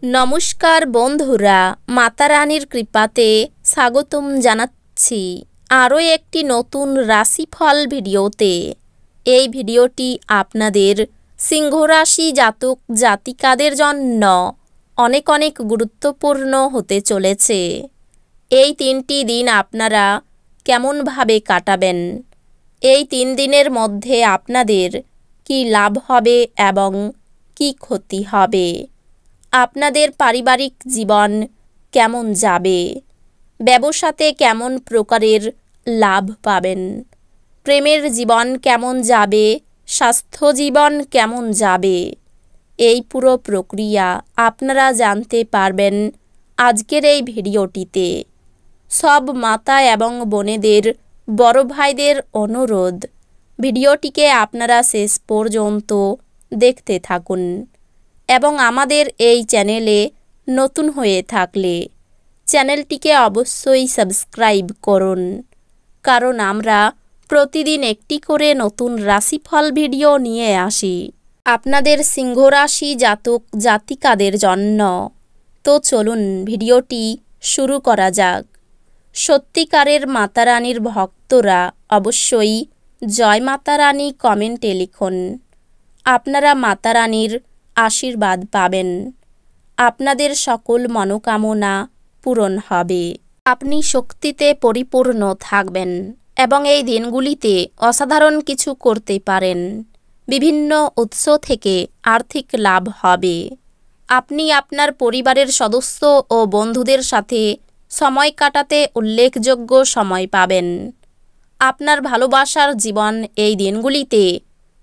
নমস্কার বন্ধুরা, মাতা রানীর কৃপাতে স্বাগতম জানাচ্ছি আরও একটি নতুন রাশিফল ভিডিওতে। এই ভিডিওটি আপনাদের সিংহ রাশি জাতক জাতিকাদের জন্য অনেক অনেক গুরুত্বপূর্ণ হতে চলেছে। এই 3টি দিন আপনারা কেমনভাবে কাটাবেন, এই 3 দিনের মধ্যে আপনাদের কি লাভ হবে এবং কি ক্ষতি হবে, আপনাদের পারিবারিক জীবন কেমন যাবে, ব্যবসাতে কেমন প্রকারের লাভ পাবেন, প্রেমের জীবন কেমন যাবে, স্বাস্থ্য জীবন কেমন যাবে, এই পুরো প্রক্রিয়া আপনারা জানতে পারবেন আজকের এই ভিডিওটিতে। সব মাতা এবং বোনেদের, বড় ভাইদের অনুরোধ, ভিডিওটিকে আপনারা শেষ পর্যন্ত দেখতে থাকুন এবং আমাদের এই চ্যানেলে নতুন হয়ে থাকলে চ্যানেলটিকে অবশ্যই সাবস্ক্রাইব করুন, কারণ আমরা প্রতিদিন একটি করে নতুন রাশিফল ভিডিও নিয়ে আসি আপনাদের সিংহ রাশি জাতক জাতিকাদের জন্য। তো চলুন ভিডিওটি শুরু করা যাক। সত্যিকারের মাতা রানীর ভক্তরা অবশ্যই জয় মাতা রানী কমেন্টে লিখুন। আপনারা মাতা রানীর আশীর্বাদ পাবেন, আপনাদের সকল মনোকামনা পূরণ হবে, আপনি শক্তিতে পরিপূর্ণ থাকবেন এবং এই দিনগুলিতে অসাধারণ কিছু করতে পারেন। বিভিন্ন উৎস থেকে আর্থিক লাভ হবে। আপনি আপনার পরিবারের সদস্য ও বন্ধুদের সাথে সময় কাটাতে উল্লেখযোগ্য সময় পাবেন। আপনার ভালোবাসার জীবন এই দিনগুলিতে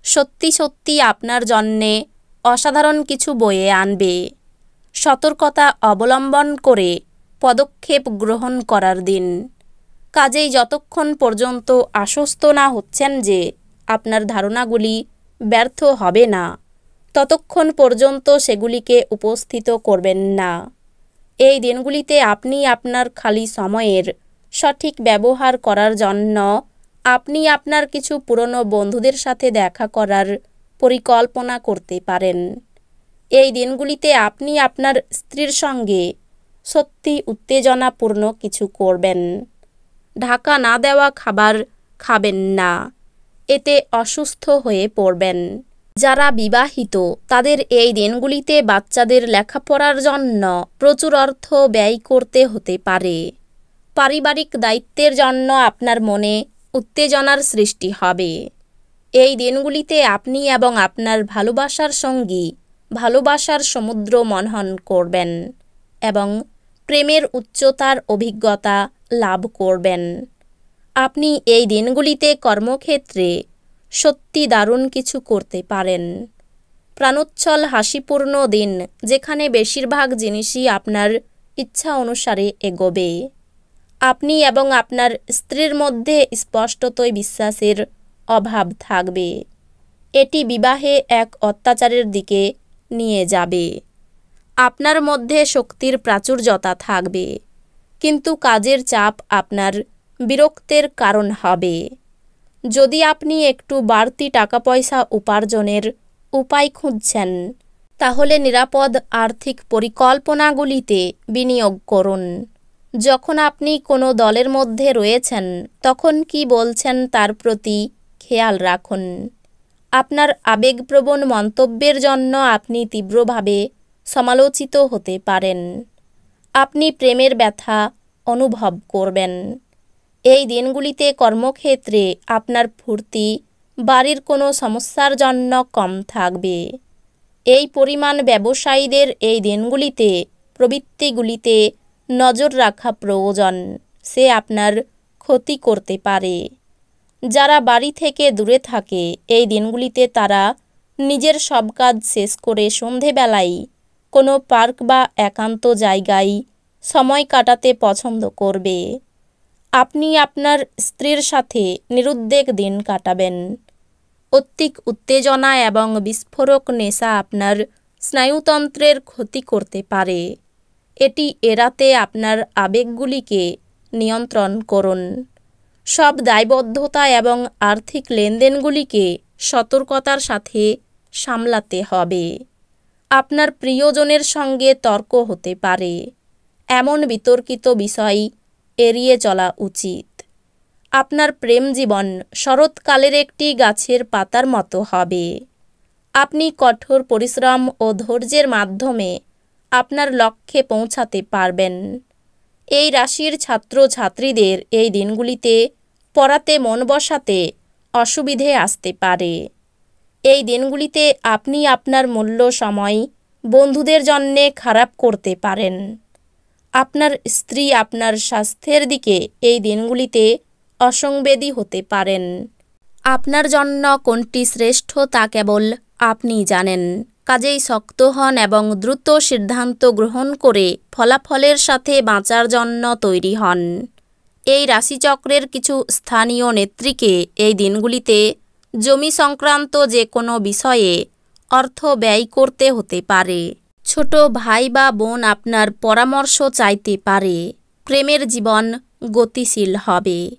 সত্যি সত্যি আপনার জন্যে অসাধারণ কিছু বয়ে আনবে। সতর্কতা অবলম্বন করে পদক্ষেপ গ্রহণ করার দিন। কাজেই যতক্ষণ পর্যন্ত আশ্বস্ত না হচ্ছেন যে আপনার ধারণাগুলি ব্যর্থ হবে না, ততক্ষণ পর্যন্ত সেগুলিকে উপস্থিত করবেন না। এই দিনগুলিতে আপনি আপনার খালি সময়ের সঠিক ব্যবহার করার জন্য আপনি আপনার কিছু পুরনো বন্ধুদের সাথে দেখা করার পরিকল্পনা করতে পারেন। এই দিনগুলিতে আপনি আপনার স্ত্রীর সঙ্গে সত্যি উত্তেজনাপূর্ণ কিছু করবেন। ঢাকা না দেওয়া খাবার খাবেন না, এতে অসুস্থ হয়ে পড়বেন। যারা বিবাহিত তাদের এই দিনগুলিতে বাচ্চাদের লেখাপড়ার জন্য প্রচুর অর্থ ব্যয় করতে হতে পারে। পারিবারিক দায়িত্বের জন্য আপনার মনে উত্তেজনার সৃষ্টি হবে। এই দিনগুলিতে আপনি এবং আপনার ভালোবাসার সঙ্গী ভালোবাসার সমুদ্র মন্থন করবেন এবং প্রেমের উচ্চতার অভিজ্ঞতা লাভ করবেন। আপনি এই দিনগুলিতে কর্মক্ষেত্রে সত্যি দারুণ কিছু করতে পারেন। প্রাণোচ্ছল হাসিপূর্ণ দিন, যেখানে বেশিরভাগ জিনিসই আপনার ইচ্ছা অনুসারে এগোবে। আপনি এবং আপনার স্ত্রীর মধ্যে স্পষ্টতই বিশ্বাসের অভাব থাকবে। এটি বিবাহে এক অত্যাচারের দিকে নিয়ে যাবে। আপনার মধ্যে শক্তির প্রাচুর্যতা থাকবে, কিন্তু কাজের চাপ আপনার বিরক্তের কারণ হবে। যদি আপনি একটু বাড়তি টাকা পয়সা উপার্জনের উপায় খুঁজছেন, তাহলে নিরাপদ আর্থিক পরিকল্পনাগুলিতে বিনিয়োগ করুন। যখন আপনি কোনো দলের মধ্যে রয়েছেন, তখন কি বলছেন তার প্রতি খেয়াল রাখুন। আপনার আবেগপ্রবণ মন্তব্যের জন্য আপনি তীব্রভাবে সমালোচিত হতে পারেন। আপনি প্রেমের ব্যথা অনুভব করবেন। এই দিনগুলিতে কর্মক্ষেত্রে আপনার ফুর্তি বাড়ির কোনো সমস্যার জন্য কম থাকবে। এই পরিমাণ ব্যবসায়ীদের এই দিনগুলিতে প্রবৃত্তিগুলিতে নজর রাখা প্রয়োজন, সে আপনার ক্ষতি করতে পারে। যারা বাড়ি থেকে দূরে থাকে, এই দিনগুলিতে তারা নিজের সব কাজ শেষ করে সন্ধেবেলায় কোনো পার্ক বা একান্ত জায়গায় সময় কাটাতে পছন্দ করবে। আপনি আপনার স্ত্রীর সাথে নিরুদ্বেগ দিন কাটাবেন। অত্যধিক উত্তেজনা এবং বিস্ফোরক নেশা আপনার স্নায়ুতন্ত্রের ক্ষতি করতে পারে। এটি এড়াতে আপনার আবেগগুলিকে নিয়ন্ত্রণ করুন। সব দায়বদ্ধতা এবং আর্থিক লেনদেনগুলিকে সতর্কতার সাথে সামলাতে হবে। আপনার প্রিয়জনের সঙ্গে তর্ক হতে পারে। এমন বিতর্কিত বিষয় এড়িয়ে চলা উচিত। আপনার প্রেম জীবন শরৎকালের একটি গাছের পাতার মতো হবে। আপনি কঠোর পরিশ্রম ও ধৈর্যের মাধ্যমে আপনার লক্ষ্যে পৌঁছাতে পারবেন। এই রাশির ছাত্রছাত্রীদের এই দিনগুলিতে পড়াতে মন বসাতে অসুবিধে আসতে পারে। এই দিনগুলিতে আপনি আপনার মূল্য সময় বন্ধুদের জন্যে খারাপ করতে পারেন। আপনার স্ত্রী আপনার স্বাস্থ্যের দিকে এই দিনগুলিতে অসংবেদী হতে পারেন। আপনার জন্য কোনটি শ্রেষ্ঠ তা কেবল আপনি জানেন। কাজেই শক্ত হন এবং দ্রুত সিদ্ধান্ত গ্রহণ করে ফলাফলের সাথে বাঁচার জন্য তৈরি হন। এই রাশিচক্রের কিছু স্থানীয় নেত্রীকে এই দিনগুলিতে জমি সংক্রান্ত যে কোনো বিষয়ে অর্থ ব্যয় করতে হতে পারে। ছোট ভাই বা বোন আপনার পরামর্শ চাইতে পারে। প্রেমের জীবন গতিশীল হবে।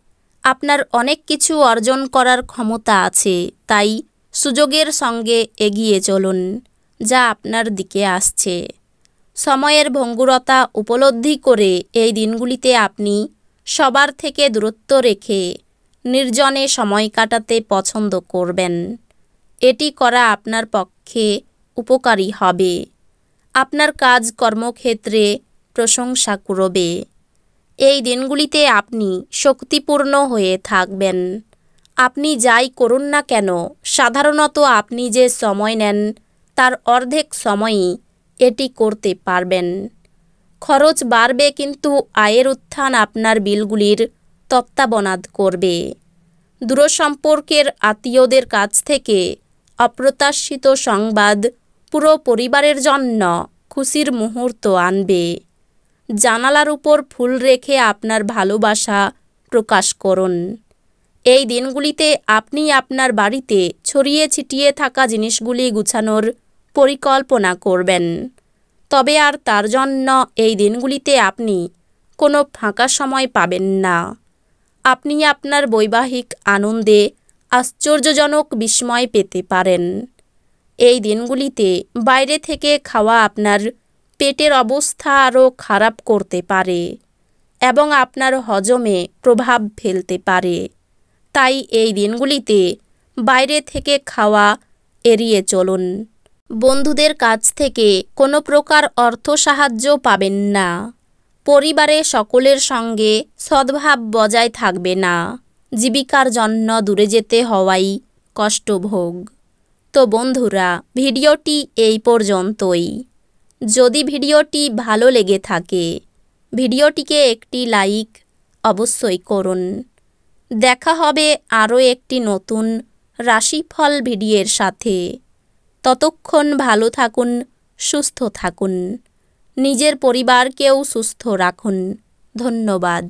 আপনার অনেক কিছু অর্জন করার ক্ষমতা আছে, তাই সুযোগের সঙ্গে এগিয়ে চলুন যা আপনার দিকে আসছে। সময়ের ভঙ্গুরতা উপলব্ধি করে এই দিনগুলিতে আপনি সবার থেকে দূরত্ব রেখে নির্জনে সময় কাটাতে পছন্দ করবেন। এটি করা আপনার পক্ষে উপকারী হবে। আপনার কাজ কর্মক্ষেত্রে প্রশংসা কুড়বে। এই দিনগুলিতে আপনি শক্তিপূর্ণ হয়ে থাকবেন। আপনি যাই করুন না কেন, সাধারণত আপনি যে সময় নেন তার অর্ধেক সময়ই এটি করতে পারবেন। খরচ বাড়বে কিন্তু আয়ের উত্থান আপনার বিলগুলির তত্ত্বাবধান করবে। দূরসম্পর্কের আত্মীয়দের কাছ থেকে অপ্রত্যাশিত সংবাদ পুরো পরিবারের জন্য খুশির মুহূর্ত আনবে। জানালার উপর ফুল রেখে আপনার ভালোবাসা প্রকাশ করুন। এই দিনগুলিতে আপনি আপনার বাড়িতে ছড়িয়ে ছিটিয়ে থাকা জিনিসগুলি গুছানোর পরিকল্পনা করবেন। তবে আর তার জন্য এই দিনগুলিতে আপনি কোনো ফাঁকা সময় পাবেন না। আপনি আপনার বৈবাহিক আনন্দে আশ্চর্যজনক বিস্ময় পেতে পারেন। এই দিনগুলিতে বাইরে থেকে খাওয়া আপনার পেটের অবস্থা আরও খারাপ করতে পারে এবং আপনার হজমে প্রভাব ফেলতে পারে। তাই এই দিনগুলিতে বাইরে থেকে খাওয়া এড়িয়ে চলুন। বন্ধুদের কাছ থেকে কোনো প্রকার অর্থ সাহায্য পাবেন না। পরিবারে সকলের সঙ্গে সদ্ভাব বজায় থাকবে না। জীবিকার জন্য দূরে যেতে হওয়াই কষ্টভোগ। তো বন্ধুরা, ভিডিওটি এই পর্যন্তই। যদি ভিডিওটি ভালো লেগে থাকে ভিডিওটিকে একটি লাইক অবশ্যই করুন। দেখা হবে আরও একটি নতুন রাশিফল ভিডিওর সাথে। ততক্ষণ ভালো থাকুন, সুস্থ থাকুন, নিজের পরিবারকেও সুস্থ রাখুন। ধন্যবাদ।